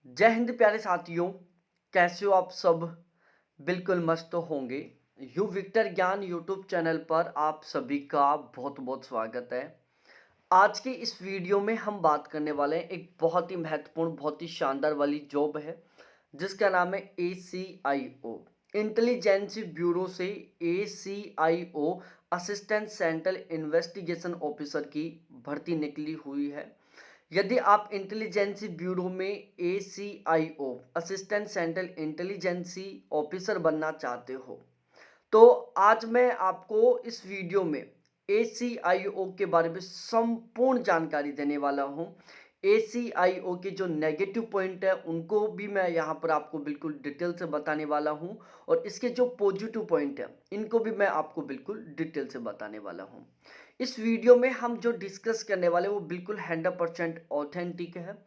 जय हिंद प्यारे साथियों। कैसे हो आप सब? बिल्कुल मस्त होंगे। यू विक्टर ज्ञान यूट्यूब चैनल पर आप सभी का बहुत बहुत स्वागत है। आज के इस वीडियो में हम बात करने वाले हैं एक बहुत ही महत्वपूर्ण, बहुत ही शानदार वाली जॉब है जिसका नाम है ACIO, इंटेलिजेंस ब्यूरो से ACIO assistant central investigation officer की भर्ती निकली हुई है। यदि आप इंटेलिजेंस ब्यूरो में ACIO assistant central intelligence officer बनना चाहते हो तो आज मैं आपको इस वीडियो में ACIO के बारे में संपूर्ण जानकारी देने वाला हूं। ACIO के जो नेगेटिव पॉइंट है उनको भी मैं यहाँ पर आपको बिल्कुल डिटेल से बताने वाला हूं और इसके जो पॉजिटिव पॉइंट है इनको भी मैं आपको बिल्कुल डिटेल से बताने वाला हूं। इस वीडियो में हम जो डिस्कस करने वाले वो बिल्कुल 100% ऑथेंटिक है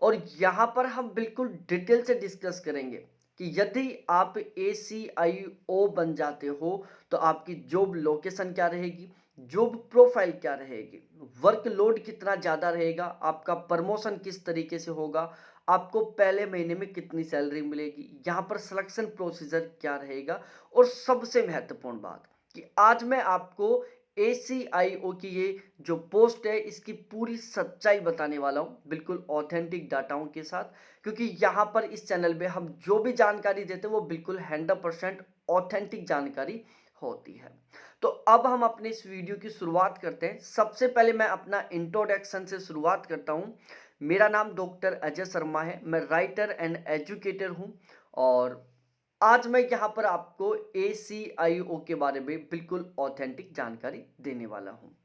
और यहाँ पर हम बिल्कुल डिटेल से डिस्कस करेंगे कि यदि आप ACIO बन जाते हो तो आपकी जॉब लोकेशन क्या रहेगी, जॉब प्रोफाइल क्या रहेगी, वर्कलोड कितना ज़्यादा रहेगा, आपका प्रमोशन किस तरीके से होगा, आपको पहले महीने में कितनी सैलरी मिलेगी, यहाँ पर सिलेक्शन प्रोसीजर क्या रहेगा और सबसे महत्वपूर्ण बात कि आज मैं आपको ACIO की ये जो पोस्ट है इसकी पूरी सच्चाई बताने वाला हूँ बिल्कुल ऑथेंटिक डाटाओं के साथ, क्योंकि यहाँ पर इस चैनल में हम जो भी जानकारी देते हैं वो बिल्कुल 100% ऑथेंटिक जानकारी होती है। तो अब हम अपने इस वीडियो की शुरुआत करते हैं। सबसे पहले मैं अपना इंट्रोडक्शन से शुरुआत करता हूँ। मेरा नाम डॉक्टर अजय शर्मा है, मैं राइटर एंड एजुकेटर हूँ और आज मैं यहाँ पर आपको ACIO के बारे में बिल्कुल ऑथेंटिक जानकारी देने वाला हूँ।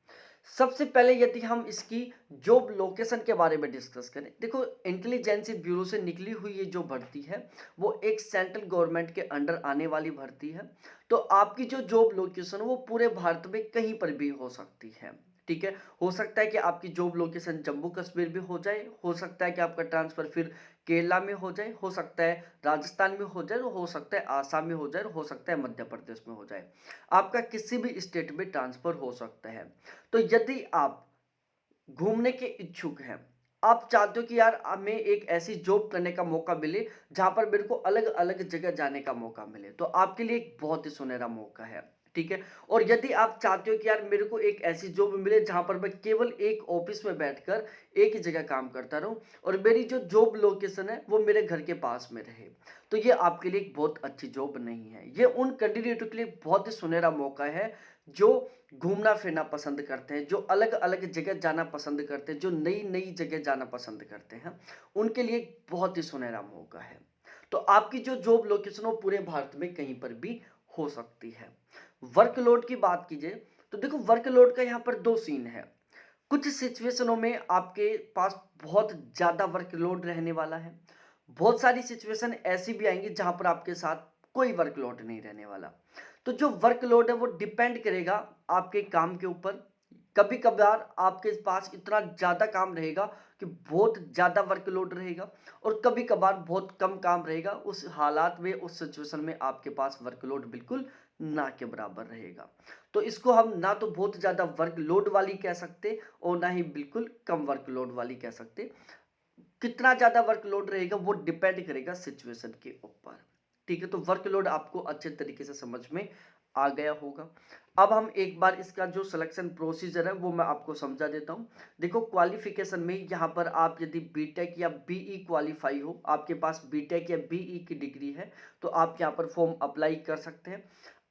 सबसे पहले यदि हम इसकी जॉब लोकेशन के बारे में डिस्कस करें, देखो इंटेलिजेंस ब्यूरो से निकली हुई ये जो भर्ती है वो एक सेंट्रल गवर्नमेंट के अंडर आने वाली भर्ती है। तो आपकी जो जॉब लोकेशन है वो पूरे भारत में कहीं पर भी हो सकती है। ठीक है, हो सकता है कि आपकी जॉब लोकेशन जम्मू कश्मीर में हो जाए, हो सकता है कि आपका ट्रांसफर फिर केरला में हो जाए, हो सकता है राजस्थान में हो जाए, हो सकता है आसाम में हो जाए, हो सकता है मध्य प्रदेश में हो जाए। आपका किसी भी स्टेट में ट्रांसफर हो सकता है। तो यदि आप घूमने के इच्छुक हैं, आप चाहते हो कि यार हमें एक ऐसी जॉब करने का मौका मिले जहां पर मेरे को अलग अलग जगह जाने का मौका मिले, तो आपके लिए एक बहुत ही सुनहरा मौका है। ठीक है, और यदि आप चाहते हो कि यार मेरे को एक ऐसी जॉब मिले जहां पर मैं केवल एक ऑफिस में बैठकर एक ही जगह काम करता रहूं और मेरी जो जॉब लोकेशन है वो मेरे घर के पास में रहे, तो ये आपके लिए एक बहुत अच्छी जॉब नहीं है। ये उन कैंडिडेटों के लिए बहुत ही सुनहरा मौका है जो घूमना फिरना पसंद करते हैं, जो अलग अलग जगह जाना पसंद करते हैं, जो नई नई जगह जाना पसंद करते हैं, उनके लिए एक बहुत ही सुनहरा मौका है। तो आपकी जो जॉब लोकेशन हो पूरे भारत में कहीं पर भी हो सकती है। वर्कलोड की बात कीजिए तो देखो वर्कलोड का यहाँ पर दो सीन है। कुछ सिचुएशनों में आपके पास बहुत ज्यादा वर्कलोड रहने वाला है, बहुत सारी सिचुएशन ऐसी भी आएंगी जहां पर आपके साथ कोई वर्कलोड नहीं रहने वाला। तो जो वर्कलोड है वो डिपेंड करेगा आपके काम के ऊपर। कभी कभार आपके पास इतना ज्यादा काम रहेगा कि बहुत ज्यादा वर्कलोड रहेगा और कभी कभार बहुत कम काम रहेगा। उस हालात में, उस सिचुएशन में आपके पास वर्कलोड बिल्कुल ना के बराबर रहेगा। तो इसको हम ना तो बहुत ज्यादा वर्कलोड वाली कह सकते और ना ही बिल्कुल कम वर्कलोड वाली कह सकते। कितना ज्यादा वर्कलोड रहेगा वो डिपेंड करेगा सिचुएशन के ऊपर। ठीक है, तो वर्कलोड आपको अच्छे तरीके से समझ में आ गया होगा। अब हम एक बार इसका जो सिलेक्शन प्रोसीजर है वो मैं आपको समझा देता हूं। देखो क्वालिफिकेशन में यहाँ पर आप यदि बीटेक या बीई क्वालिफाई हो, आपके पास बीटेक या बीई की डिग्री है, तो आप यहाँ पर फॉर्म अप्लाई कर सकते हैं।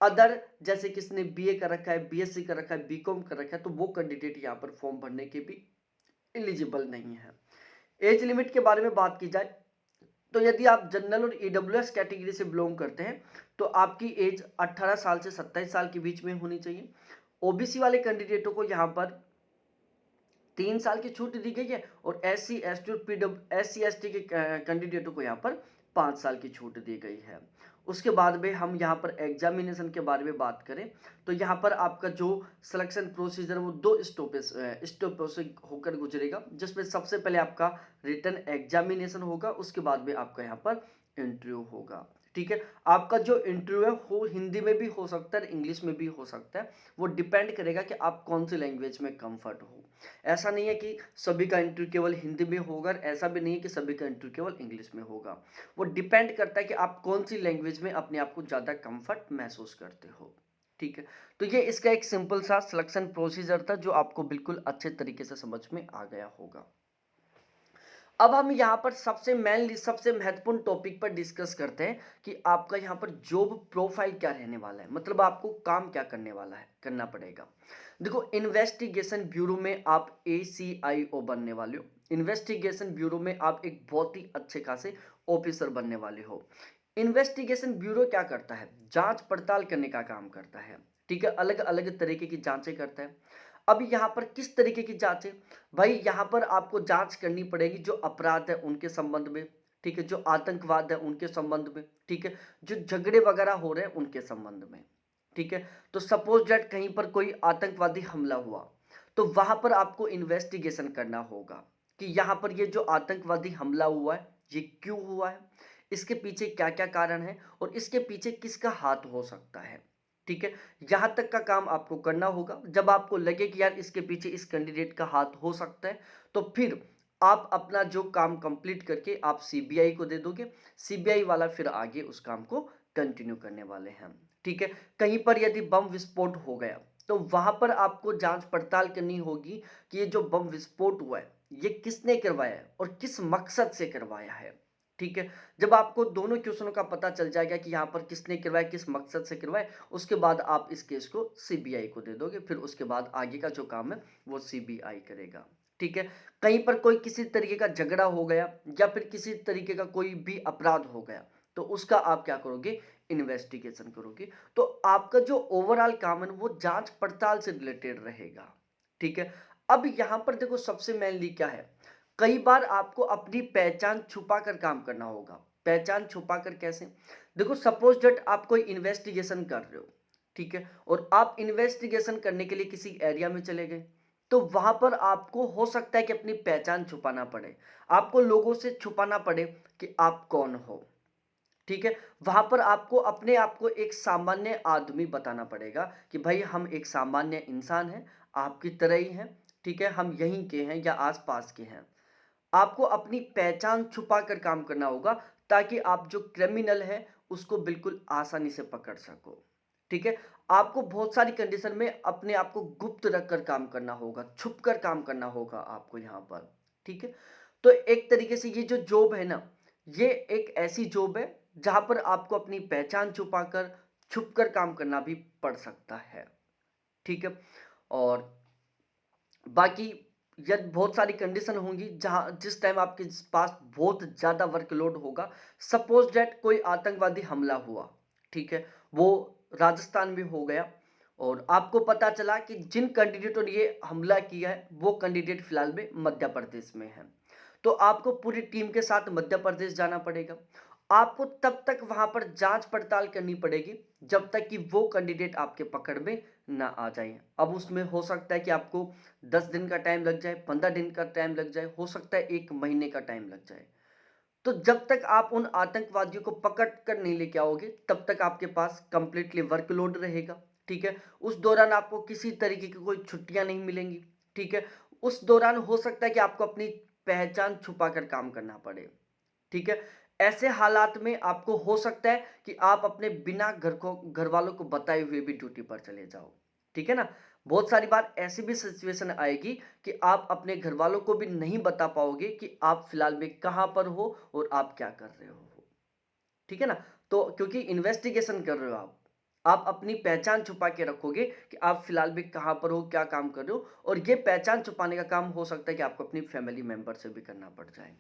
अदर जैसे किसने बीए कर रखा है, बीएससी कर रखा है, बीकॉम कर रखा है, तो वो कैंडिडेट यहाँ पर फॉर्म भरने के भी एलिजिबल नहीं है। एज लिमिट के बारे में बात की जाए तो यदि आप जनरल और ईडब्ल्यूएस कैटेगरी से बिलोंग करते हैं तो आपकी एज 18 साल से 27 साल के बीच में होनी चाहिए। ओबीसी वाले कैंडिडेटों को यहाँ पर 3 साल की छूट दी गई है और SC ST और SC ST के कैंडिडेटों को यहाँ पर 5 साल की छूट दी गई है। उसके बाद में हम यहाँ पर एग्जामिनेशन के बारे में बात करें तो यहाँ पर आपका जो सिलेक्शन प्रोसीजर वो दो स्टेपों से होकर गुजरेगा, जिसमें सबसे पहले आपका रिटन एग्जामिनेशन होगा, उसके बाद में आपका यहाँ पर इंटरव्यू होगा। ठीक है। आपका जो इंटरव्यू है वो हिंदी में भी हो सकता है, इंग्लिश में भी हो सकता है। वो डिपेंड करेगा कि आप कौन सी लैंग्वेज में कंफर्ट हो। ऐसा नहीं है कि सभी का इंटरव्यू केवल हिंदी में होगा, और ऐसा भी नहीं है कि सभी का इंटरव्यू केवल इंग्लिश में होगा। वो डिपेंड करता है कि आप कौन सी लैंग्वेज में अपने आप को ज़्यादा कंफर्ट महसूस करते हो। ठीक है। तो ये इसका एक सिंपल सा सिलेक्शन प्रोसीजर था, जो आपको बिल्कुल अच्छे तरीके से समझ में आ गया होगा। अब हम यहाँ पर सबसे मेनली सबसे महत्वपूर्ण टॉपिक पर डिस्कस करते हैं कि आपका यहाँ पर जॉब प्रोफाइल क्या रहने वाला है, मतलब आपको काम क्या करने वाला है, करना पड़ेगा। देखो, इन्वेस्टिगेशन ब्यूरो में आप ACIO बनने वाले हो। इन्वेस्टिगेशन ब्यूरो में आप एक बहुत ही अच्छे खासे ऑफिसर बनने वाले हो। इन्वेस्टिगेशन ब्यूरो क्या करता है? जांच पड़ताल करने का काम करता है। ठीक है, अलग अलग तरीके की जांचें करता है। अब यहाँ पर किस तरीके की जांच है भाई? यहाँ पर आपको जांच करनी पड़ेगी जो अपराध है उनके संबंध में, ठीक है, जो आतंकवाद है उनके संबंध में, ठीक है, जो झगड़े वगैरह हो रहे हैं उनके संबंध में, ठीक है। तो सपोज दैट कहीं पर कोई आतंकवादी हमला हुआ, तो वहां पर आपको इन्वेस्टिगेशन करना होगा कि यहाँ पर ये जो आतंकवादी हमला हुआ है ये क्यों हुआ है, इसके पीछे क्या क्या कारण है, और इसके पीछे किसका हाथ हो सकता है। ठीक है, यहां तक का काम आपको करना होगा। जब आपको लगे कि यार इसके पीछे इस कैंडिडेट का हाथ हो सकता है, तो फिर आप अपना जो काम कंप्लीट करके आप सीबीआई को दे दोगे। सीबीआई वाला फिर आगे उस काम को कंटिन्यू करने वाले हैं। ठीक है, कहीं पर यदि बम विस्फोट हो गया, तो वहां पर आपको जांच पड़ताल करनी होगी कि ये जो बम विस्फोट हुआ है ये किसने करवाया है और किस मकसद से करवाया है। ठीक है, जब आपको दोनों क्वेश्चनों का पता चल जाएगा कि यहाँ पर किसने करवाया, किस मकसद से करवाया, उसके बाद आप इस केस को सीबीआई को दे दोगे। फिर उसके बाद आगे का जो काम है वो सीबीआई करेगा। ठीक है, कहीं पर कोई किसी तरीके का झगड़ा हो गया या फिर किसी तरीके का कोई भी अपराध हो गया, तो उसका आप क्या करोगे? इन्वेस्टिगेशन करोगे। तो आपका जो ओवरऑल काम है वो जांच पड़ताल से रिलेटेड रहेगा। ठीक है, अब यहां पर देखो सबसे मेनली क्या है, कई बार आपको अपनी पहचान छुपा कर काम करना होगा। पहचान छुपा कर कैसे? देखो, सपोज दैट आप कोई इन्वेस्टिगेशन कर रहे हो, ठीक है, और आप इन्वेस्टिगेशन करने के लिए किसी एरिया में चले गए, तो वहां पर आपको हो सकता है कि अपनी पहचान छुपाना पड़े, आपको लोगों से छुपाना पड़े कि आप कौन हो। ठीक है, वहां पर आपको अपने आप को एक सामान्य आदमी बताना पड़ेगा कि भाई हम एक सामान्य इंसान हैं, आपकी तरह ही हैं। ठीक है, हम यहीं के हैं या आसपास के हैं। आपको अपनी पहचान छुपा कर काम करना होगा, ताकि आप जो क्रिमिनल है उसको बिल्कुल आसानी से पकड़ सको। ठीक है, आपको बहुत सारी कंडीशन में अपने आप को गुप्त रखकर काम करना होगा, छुप कर काम करना होगा आपको यहाँ पर। ठीक है, तो एक तरीके से ये जो जॉब है ना, ये एक ऐसी जॉब है जहां पर आपको अपनी पहचान छुपाकर छुप कर काम करना भी पड़ सकता है। ठीक है, और बाकी यद बहुत सारी कंडीशन होंगी जहां जिस टाइम आपके पास बहुत ज़्यादा वर्कलोड होगा। सपोज दैट कोई आतंकवादी हमला हुआ, ठीक है, वो राजस्थान में हो गया, और आपको पता चला कि जिन कैंडिडेटों ने ये हमला किया है वो कैंडिडेट फिलहाल में मध्य प्रदेश में है। तो आपको पूरी टीम के साथ मध्य प्रदेश जाना पड़ेगा। आपको तब तक वहां पर जांच पड़ताल करनी पड़ेगी जब तक कि वो कैंडिडेट आपके पकड़ में ना आ जाए। अब उसमें हो सकता है कि आपको 10 दिन का टाइम लग जाए, 15 दिन का टाइम लग जाए, हो सकता है 1 महीने का टाइम लग जाए। तो जब तक आप उन आतंकवादियों को पकड़ कर नहीं लेके आओगे, तब तक आपके पास कंप्लीटली वर्कलोड रहेगा। ठीक है, उस दौरान आपको किसी तरीके की कोई छुट्टियां नहीं मिलेंगी। ठीक है, उस दौरान हो सकता है कि आपको अपनी पहचान छुपा कर काम करना पड़े। ठीक है, ऐसे हालात में आपको हो सकता है कि आप अपने बिना घर वालों को बताए हुए भी ड्यूटी पर चले जाओ। ठीक है ना, बहुत सारी बार ऐसी भी सिचुएशन आएगी कि आप अपने घर वालों को भी नहीं बता पाओगे कि आप फिलहाल में कहां पर हो और आप क्या कर रहे हो। ठीक है ना, तो क्योंकि इन्वेस्टिगेशन कर रहे हो आप अपनी पहचान छुपा के रखोगे कि आप फिलहाल में कहां पर हो, क्या काम कर रहे हो, और ये पहचान छुपाने का काम हो सकता है कि आपको अपनी फैमिली मेंबर से भी करना पड़ जाए।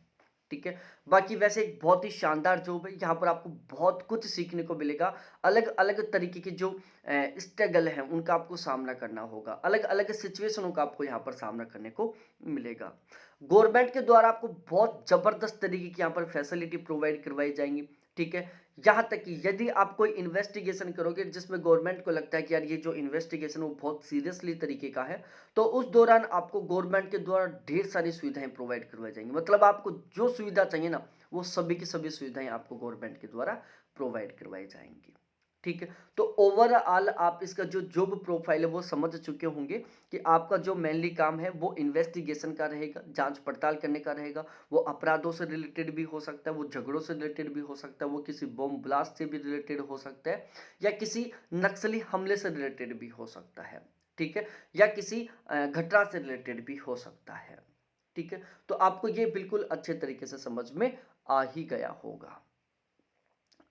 ठीक है, बाकी वैसे एक बहुत ही शानदार जॉब है, यहाँ पर आपको बहुत कुछ सीखने को मिलेगा। अलग अलग तरीके के जो स्ट्रगल है उनका आपको सामना करना होगा, अलग अलग सिचुएशनों का आपको यहाँ पर सामना करने को मिलेगा। गवर्नमेंट के द्वारा आपको बहुत जबरदस्त तरीके की यहाँ पर फैसिलिटी प्रोवाइड करवाई जाएंगी। ठीक है, यहाँ तक कि यदि आप कोई इन्वेस्टिगेशन करोगे जिसमें गवर्नमेंट को लगता है कि यार ये जो इन्वेस्टिगेशन वो बहुत सीरियसली तरीके का है, तो उस दौरान आपको गवर्नमेंट के द्वारा ढेर सारी सुविधाएं प्रोवाइड करवाई जाएंगी। मतलब आपको जो सुविधा चाहिए ना, वो सभी की सभी सुविधाएं आपको गवर्नमेंट के द्वारा प्रोवाइड करवाई जाएंगी। ठीक है, तो ओवरऑल आप इसका जो जॉब प्रोफाइल है वो समझ चुके होंगे कि आपका जो मेनली काम है वो इन्वेस्टिगेशन का रहेगा, जांच पड़ताल करने का रहेगा। वो अपराधों से रिलेटेड भी हो सकता है, वो झगड़ों से रिलेटेड भी हो सकता है, वो किसी बम ब्लास्ट से भी रिलेटेड हो सकता है, या किसी नक्सली हमले से रिलेटेड भी हो सकता है। ठीक है, या किसी घटना से रिलेटेड भी हो सकता है। ठीक है, तो आपको ये बिल्कुल अच्छे तरीके से समझ में आ ही गया होगा।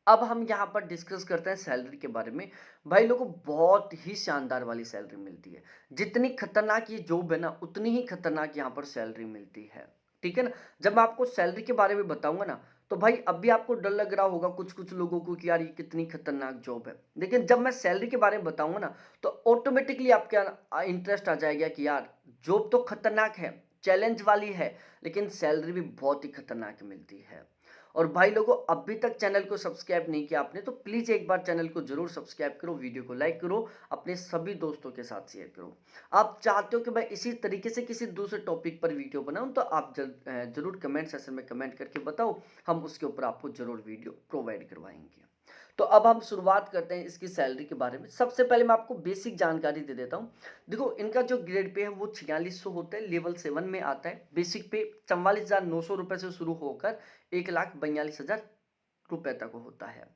अब हम यहाँ पर डिस्कस करते हैं सैलरी के बारे में। भाई लोगों को बहुत ही शानदार वाली सैलरी मिलती है। जितनी खतरनाक ये जॉब है ना, उतनी ही खतरनाक यहाँ पर सैलरी मिलती है। ठीक है ना, जब मैं आपको सैलरी के बारे में बताऊंगा ना, तो भाई अभी आपको डर लग रहा होगा कुछ कुछ लोगों को कि यार ये कितनी खतरनाक जॉब है, लेकिन जब मैं सैलरी के बारे में बताऊंगा ना, तो ऑटोमेटिकली आपका इंटरेस्ट आ जाएगा कि यार जॉब तो खतरनाक है, चैलेंज वाली है, लेकिन सैलरी भी बहुत ही खतरनाक मिलती है। और भाई लोगों, अभी तक चैनल को सब्सक्राइब नहीं किया आपने, तो प्लीज एक बार चैनल को जरूर सब्सक्राइब करो, वीडियो को लाइक करो, अपने सभी दोस्तों के साथ शेयर करो। आप चाहते हो कि मैं इसी तरीके से किसी दूसरे टॉपिक पर वीडियो बनाऊं, तो आप जरूर कमेंट सेक्शन में कमेंट करके बताओ, हम उसके ऊपर आपको जरूर वीडियो प्रोवाइड करवाएंगे। तो अब हम शुरुआत करते हैं इसकी सैलरी के बारे में। सबसे पहले मैं आपको बेसिक जानकारी दे देता हूँ। देखो, इनका जो ग्रेड पे है वो 4600 होता है, लेवल 7 में आता है। बेसिक पे 44,900 रुपए से शुरू होकर 1,42,000 रुपए तक होता है।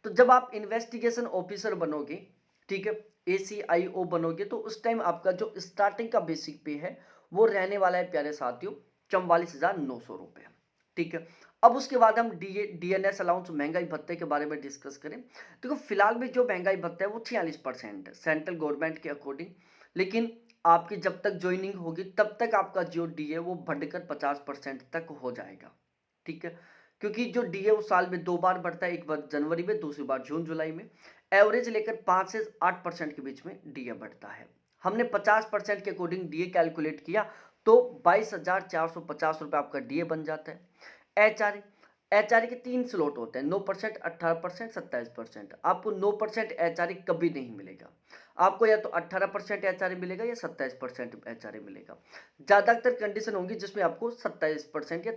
तो जब आप इन्वेस्टिगेशन ऑफिसर बनोगे, ठीक है, ACIO बनोगे, तो उस टाइम आपका जो स्टार्टिंग का बेसिक पे है वो रहने वाला है प्यारे साथियों 44,900 रुपए। ठीक है, अब उसके बाद हम DNS अलाउंस महंगाई भत्ते के बारे में डिस्कस करें। देखो, फिलहाल में जो महंगाई भत्ता है वो 46% है सेंट्रल गवर्नमेंट के अकॉर्डिंग, लेकिन आपकी जब तक ज्वाइनिंग होगी तब तक आपका जो डी है वो बढ़कर 50% तक हो जाएगा। ठीक है, क्योंकि जो डी है वो साल में 2 बार बढ़ता है, एक बार जनवरी में, दूसरी बार जून जुलाई में। एवरेज लेकर 5 से 8% के बीच में डीए बढ़ता है। हमने 50% के अकॉर्डिंग डीए कैलकुलेट किया, तो 22,450 रुपये आपका डीए बन जाता है। एचआरए के 3 स्लॉट होते हैं, 9%, 18%, 27%। आपको 9% एचआरए कभी नहीं मिलेगा, आपको या तो 18% एचआरए मिलेगा या 27% एचआरए मिलेगा। ज्यादातर कंडीशन होंगी जिसमें आपको 27% या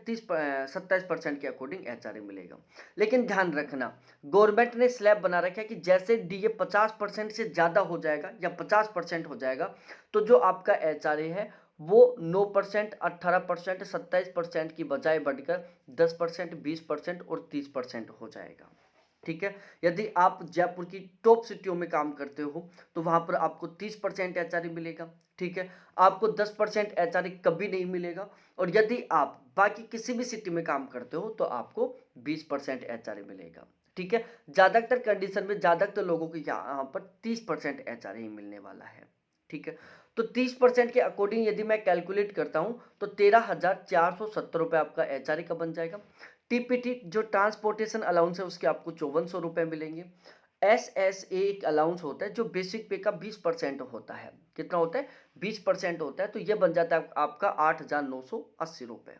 27% के अकॉर्डिंग एचआरए मिलेगा। लेकिन ध्यान रखना, गवर्नमेंट ने स्लैब बना रखा है कि जैसे डीए 50% से ज्यादा हो जाएगा या 50% हो जाएगा, तो जो आपका एचआरए है वो 9%, 18%, 27% की बजाय बढ़कर 10%, 20% और 30% हो जाएगा। ठीक है, यदि आप जयपुर की टॉप सिटियों में काम करते हो तो वहां पर आपको 30% एचआरए मिलेगा। ठीक है, आपको 10% एचआरए कभी नहीं मिलेगा। और यदि आप बाकी किसी भी सिटी में काम करते हो तो आपको 20% एचआरए मिलेगा। ठीक है, ज्यादातर कंडीशन में ज्यादातर लोगों को यहाँ पर 30% एचआरए ही मिलने वाला है। ठीक है, तो 30% के अकॉर्डिंग यदि मैं कैलकुलेट करता हूं तो 13,470 रुपए आपका एचआरए का बन जाएगा। टीपीटी जो ट्रांसपोर्टेशन अलाउंस है उसके आपको 5400 रुपए मिलेंगे। SSA एक अलाउंस होता है जो बेसिक पे का 20% होता है। कितना होता है? 20% होता है, तो ये बन जाता है आपका 8,980 रुपए।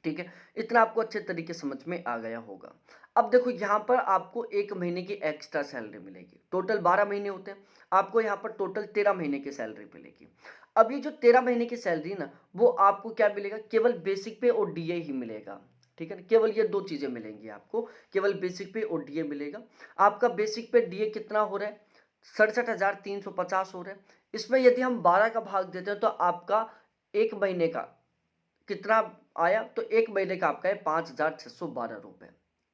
ठीक है, इतना आपको अच्छे तरीके समझ में आ गया होगा। अब देखो, यहाँ पर आपको 1 महीने की एक्स्ट्रा सैलरी मिलेगी। टोटल 12 महीने होते हैं, आपको यहाँ पर टोटल 13 महीने की सैलरी मिलेगी। अब ये जो 13 महीने की सैलरी ना, वो आपको क्या मिलेगा? केवल बेसिक पे और डीए ही मिलेगा। ठीक है ना, केवल ये 2 चीजें मिलेंगी आपको, केवल बेसिक पे और डीए मिलेगा। आपका बेसिक पे डीए कितना हो रहा है? 67,350 हो रहा है। इसमें यदि हम 12 का भाग देते हैं तो आपका 1 महीने का कितना आया? तो 1 महीने का आपका है 5,612 रुपए।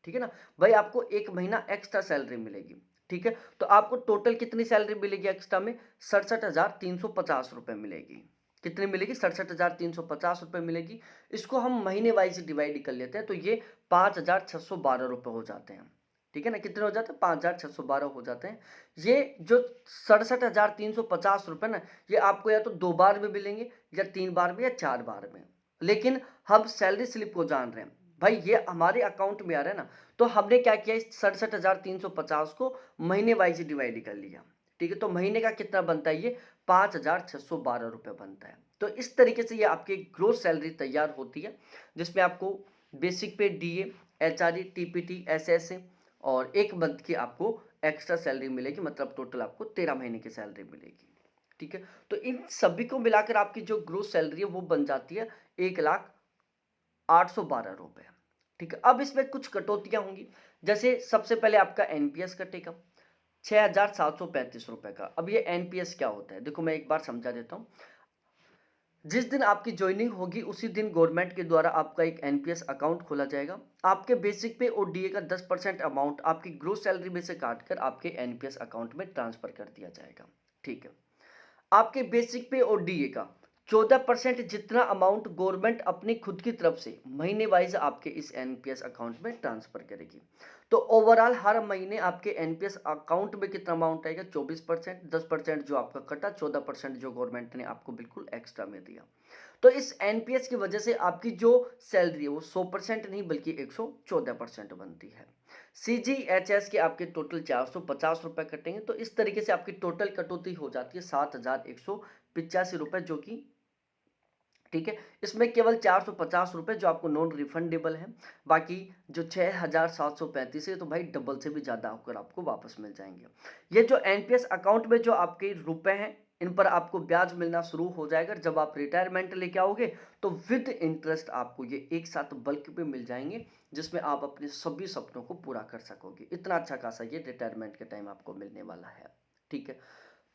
ठीक है ना भाई, आपको 1 महीना एक्स्ट्रा सैलरी मिलेगी। ठीक है, तो आपको टोटल कितनी सैलरी मिलेगी एक्स्ट्रा में? 67,350 रुपए मिलेगी। कितनी मिलेगी? 67,350 रुपए मिलेगी। इसको हम महीने वाइज डिवाइड कर लेते हैं तो ये 5,612 रुपए हो जाते हैं। ठीक है ना, कितने हो जाते हैं? 5,612 हो जाते हैं। ये जो 67,350 रुपए ना, ये आपको या तो 2 बार में मिलेंगे या 3 बार में या 4 बार में। लेकिन हम सैलरी स्लिप को जान रहे हैं भाई, ये हमारे अकाउंट में आ रहा है ना, तो हमने क्या किया? इस 67,350 को महीने वाइज डिवाइड कर लिया। ठीक है, तो महीने का कितना बनता है? ये 5,612 रुपए बनता है। तो इस तरीके से ये आपकी ग्रोस सैलरी तैयार होती है, जिसमें आपको बेसिक पे डीए, एचआरए, टीपीटी, एसएस और 1 मंथ की आपको एक्स्ट्रा सैलरी मिलेगी। मतलब टोटल आपको 13 महीने की सैलरी मिलेगी। ठीक है, तो इन सभी को मिलाकर आपकी जो ग्रोस सैलरी है वो बन जाती है 1,08,12 रुपए। ठीक है। अब इसमें कुछ कटौतियाँ होंगी, जैसे सबसे पहले आपका एनपीएस कटेगा 6,735 रुपए का। अब ये एनपीएस क्या होता है, देखो मैं एक बार समझा देता हूँ। जिस दिन आपकी ज्वाइनिंग होगी उसी दिन गवर्नमेंट के द्वारा आपका एक एनपीएस अकाउंट खोला जाएगा। आपके बेसिक पे और डीए का 10% अमाउंट आपकी ग्रोस सैलरी में से काट कर आपके एनपीएस अकाउंट में ट्रांसफर कर दिया जाएगा। ठीक है। आपके बेसिक पे और डीए का 14% जितना अमाउंट गवर्नमेंट अपनी खुद की तरफ से महीने वाइज आपके इस एनपीएस अकाउंट में ट्रांसफर करेगी। तो ओवरऑल हर महीने आपके एनपीएस अकाउंट में कितना अमाउंट आएगा, 24%। 10% जो आपका कटा, 14% जो गवर्नमेंट ने आपको बिल्कुल एक्स्ट्रा में दिया। तो इस एनपीएस की वजह से आपकी जो सैलरी है वो 100% नहीं बल्कि 114% बनती है। सीजीएचएस के आपके टोटल 450 रुपए कटेंगे, तो इस तरीके से आपकी टोटल कटौती हो जाती है 7,185 रुपए, जो कि ठीक है। इसमें केवल 450 रुपए जो आपको नॉन रिफंडेबल है, बाकी जो 6,735 है तो भाई डबल से भी ज़्यादा होकर आपको वापस मिल जाएंगे। ये जो एनपीएस अकाउंट में जो आपके रुपए हैं, इन पर आपको ब्याज मिलना शुरू हो जाएगा जब आप रिटायरमेंट लेके आओगे, तो विद इंटरेस्ट आपको ये एक साथ बल्क पे मिल जाएंगे, जिसमें आप अपने सभी सपनों को पूरा कर सकोगे। इतना अच्छा खासा ये रिटायरमेंट के टाइम आपको मिलने वाला है। ठीक है।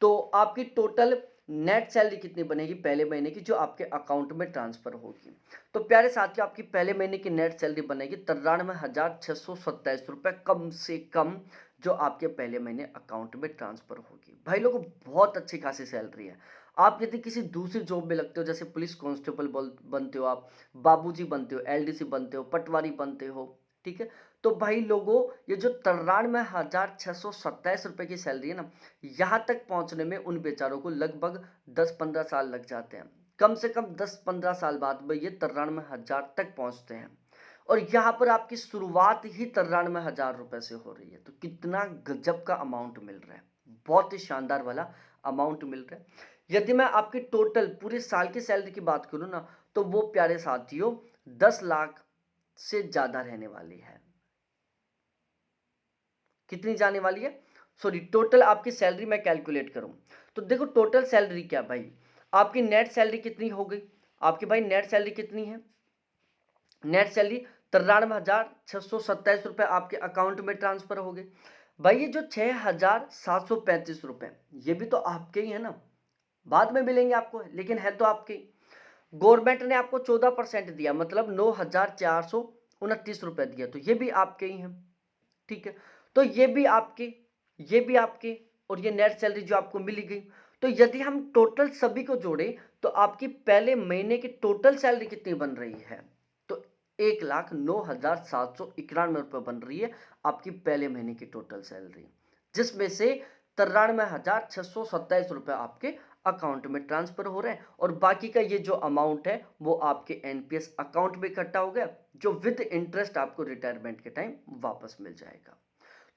तो आपकी टोटल नेट सैलरी कितनी बनेगी पहले महीने की, जो आपके अकाउंट में ट्रांसफर होगी। तो प्यारे साथियों, आपकी पहले महीने की नेट सैलरी बनेगी 93,627 रुपए कम से कम, जो आपके पहले महीने अकाउंट में ट्रांसफर होगी। भाई लोगों, बहुत अच्छी खासी सैलरी है। आप यदि किसी दूसरी जॉब में लगते हो, जैसे पुलिस कांस्टेबल बनते हो, आप बाबूजी बनते हो, एलडीसी बनते हो, पटवारी बनते हो, ठीक है, तो भाई लोगों, ये जो 93,627 रुपए की सैलरी है ना, यहाँ तक पहुंचने में उन बेचारों को लगभग 10-15 साल लग जाते हैं। कम से कम 10-15 साल बाद में ये 93,000 तक पहुंचते हैं, और यहाँ पर आपकी शुरुआत ही 93,000 रुपए से हो रही है। तो कितना गजब का अमाउंट मिल रहा है, बहुत ही शानदार वाला अमाउंट मिल रहा है। यदि मैं आपकी टोटल पूरे साल की सैलरी की बात करूं ना, तो वो प्यारे साथियों 10 लाख से ज्यादा रहने वाली है। कितनी जाने वाली है, सॉरी, टोटल आपकी सैलरी मैं कैलकुलेट करूं तो देखो, टोटल सैलरी क्या भाई, आपकी नेट सैलरी कितनी हो गई, आपकी भाई नेट सैलरी कितनी है, नेट सैलरी 93,627 रुपए आपके अकाउंट में ट्रांसफर हो गए। भाई ये जो 6,735 रुपए, ये भी तो आपके ही है ना, बाद में मिलेंगे आपको, लेकिन है तो आपके। गवर्नमेंट ने आपको 14% दिया, मतलब 9,429 रुपए दिया, तो ये भी आपके ही हैं। ठीक है। तो ये भी आपके, ये भी आपके, और ये नेट सैलरी जो आपको मिली गई। तो यदि हम टोटल सभी को जोड़ें तो आपकी पहले महीने की टोटल सैलरी कितनी बन रही है, तो 1,09,791 रुपए बन रही है आपकी पहले महीने की टोटल सैलरी, जिसमें से 93,627 रुपए आपके अकाउंट में ट्रांसफर हो रहे हैं, और बाकी का ये जो अमाउंट है वो आपके एनपीएस अकाउंट में इकट्ठा हो गया, जो विद इंटरेस्ट आपको रिटायरमेंट के टाइम वापस मिल जाएगा।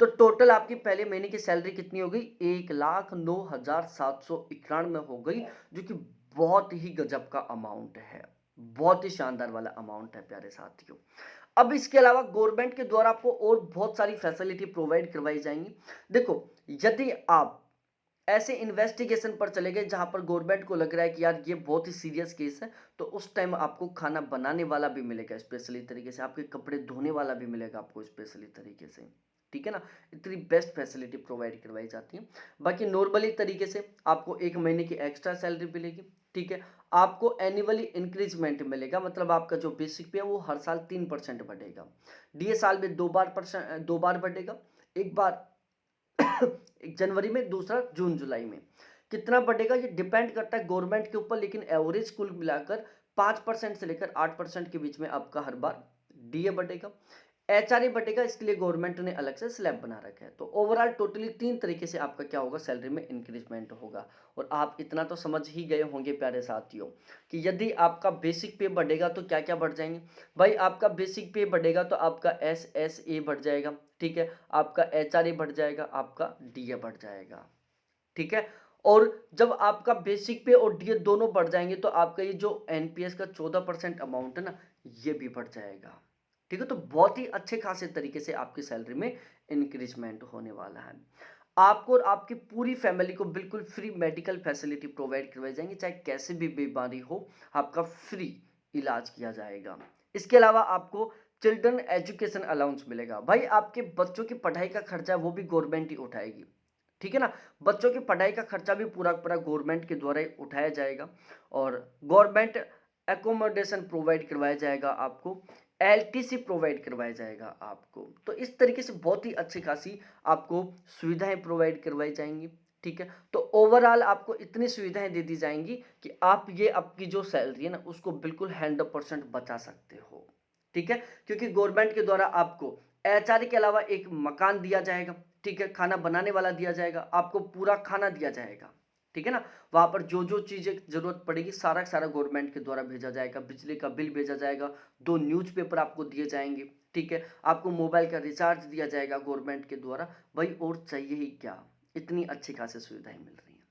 तो टोटल आपकी पहले महीने की सैलरी कितनी हो गई, 1,09,791 हो गई, जो कि बहुत ही गजब का अमाउंट है, बहुत ही शानदार वाला अमाउंट है प्यारे साथियों। अब इसके अलावा गवर्नमेंट के द्वारा आपको और बहुत सारी फैसिलिटी प्रोवाइड करवाई जाएंगी। देखो, यदि आप ऐसे इन्वेस्टिगेशन पर चले गए जहां पर गवर्नमेंट को लग रहा है कि यार ये बहुत ही सीरियस केस है, तो उस टाइम आपको खाना बनाने वाला भी मिलेगा स्पेशली तरीके से, आपके कपड़े धोने वाला भी मिलेगा आपको स्पेशली तरीके से। ठीक है ना, इतनी बेस्ट फैसिलिटी प्रोवाइड करवाई जाती है। बाकी नॉर्मली तरीके से आपको एक महीने की एक्स्ट्रा सैलरी मिलेगी। ठीक है। आपको एनुअली इंक्रीजमेंट मिलेगा, मतलब आपका जो बेसिक पे है वो हर साल 3% बढ़ेगा। डीए साल में 2 बार बढ़ेगा, एक बार एक जनवरी में, दूसरा जून जुलाई में। कितना बढ़ेगा ये डिपेंड करता है गवर्नमेंट के ऊपर, लेकिन एवरेज कुल मिलाकर 5% से लेकर 8% के बीच में आपका हर बार डीए बढ़ेगा। एचआरए बढ़ेगा, इसके लिए गवर्नमेंट ने अलग से स्लैब बना रखा है। तो ओवरऑल टोटली 3 तरीके से आपका क्या होगा, सैलरी में इंक्रीजमेंट होगा। और आप इतना तो समझ ही गए होंगे प्यारे साथियों कि यदि आपका बेसिक पे बढ़ेगा तो क्या क्या बढ़ जाएंगे। भाई आपका बेसिक पे बढ़ेगा तो आपका एसएसए बढ़ जाएगा, ठीक है, आपका एचआरए बढ़ जाएगा, आपका डीए बढ़ जाएगा। ठीक है। और जब आपका बेसिक पे और डीए दोनों बढ़ जाएंगे तो आपका ये जो एनपीएस का 14% अमाउंट है ना, ये भी बढ़ जाएगा। ठीक है। तो बहुत ही अच्छे खासे तरीके से आपकी सैलरी में इंक्रीजमेंट होने वाला है। आपको और आपकी पूरी फैमिली को बिल्कुल फ्री मेडिकल फैसिलिटी प्रोवाइड करवाई जाएंगी, चाहे कैसे भी बीमारी हो आपका फ्री इलाज किया जाएगा। इसके अलावा आपको चिल्ड्रन एजुकेशन अलाउंस मिलेगा। भाई आपके बच्चों की पढ़ाई का खर्चा वो भी गवर्नमेंट ही उठाएगी, ठीक है ना। बच्चों की पढ़ाई का खर्चा भी पूरा पूरा गवर्नमेंट के द्वारा ही उठाया जाएगा और गवर्नमेंट एकोमोडेशन प्रोवाइड करवाया जाएगा आपको, एलटीसी प्रोवाइड करवाया जाएगा आपको। तो इस तरीके से बहुत ही अच्छी खासी आपको सुविधाएं प्रोवाइड करवाई जाएंगी, ठीक है। तो ओवरऑल आपको इतनी सुविधाएं दे दी जाएंगी कि आप ये आपकी जो सैलरी है ना उसको बिल्कुल 100% बचा सकते हो, ठीक है। क्योंकि गवर्नमेंट के द्वारा आपको एचआर के अलावा एक मकान दिया जाएगा, ठीक है। खाना बनाने वाला दिया जाएगा, आपको पूरा खाना दिया जाएगा, ठीक है ना। वहां पर जो जो चीजें जरूरत पड़ेगी सारा सारा गवर्नमेंट के द्वारा भेजा जाएगा, बिजली का बिल भेजा जाएगा, 2 न्यूज़पेपर आपको दिए जाएंगे, ठीक है। आपको मोबाइल का रिचार्ज दिया जाएगा गवर्नमेंट के द्वारा। भाई और चाहिए ही क्या, इतनी अच्छी खासी सुविधाएं मिल रही हैं।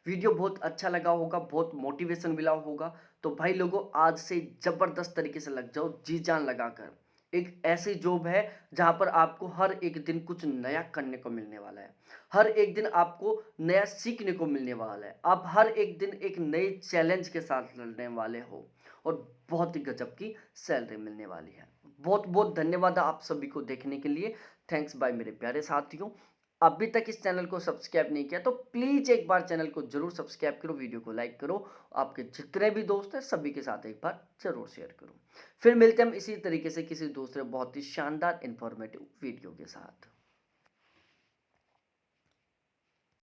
वीडियो बहुत अच्छा लगा होगा, बहुत मोटिवेशन मिला होगा। तो भाई लोगों आज से जबरदस्त तरीके से लग जाओ जी जान लगाकर। एक ऐसी जॉब है जहां पर आपको हर एक दिन कुछ नया करने को मिलने वाला है, हर एक दिन आपको नया सीखने को मिलने वाला है, आप हर एक दिन एक नए चैलेंज के साथ लड़ने वाले हो और बहुत ही गजब की सैलरी मिलने वाली है। बहुत बहुत धन्यवाद आप सभी को देखने के लिए। थैंक्स बाय मेरे प्यारे साथियों। अभी तक इस चैनल को सब्सक्राइब नहीं किया तो प्लीज एक बार चैनल को जरूर सब्सक्राइब करो, वीडियो को लाइक करो, आपके जितने भी दोस्त हैं सभी के साथ एक बार जरूर शेयर करो। फिर मिलते हैं हम इसी तरीके से किसी दूसरे बहुत ही शानदार इंफॉर्मेटिव वीडियो के साथ।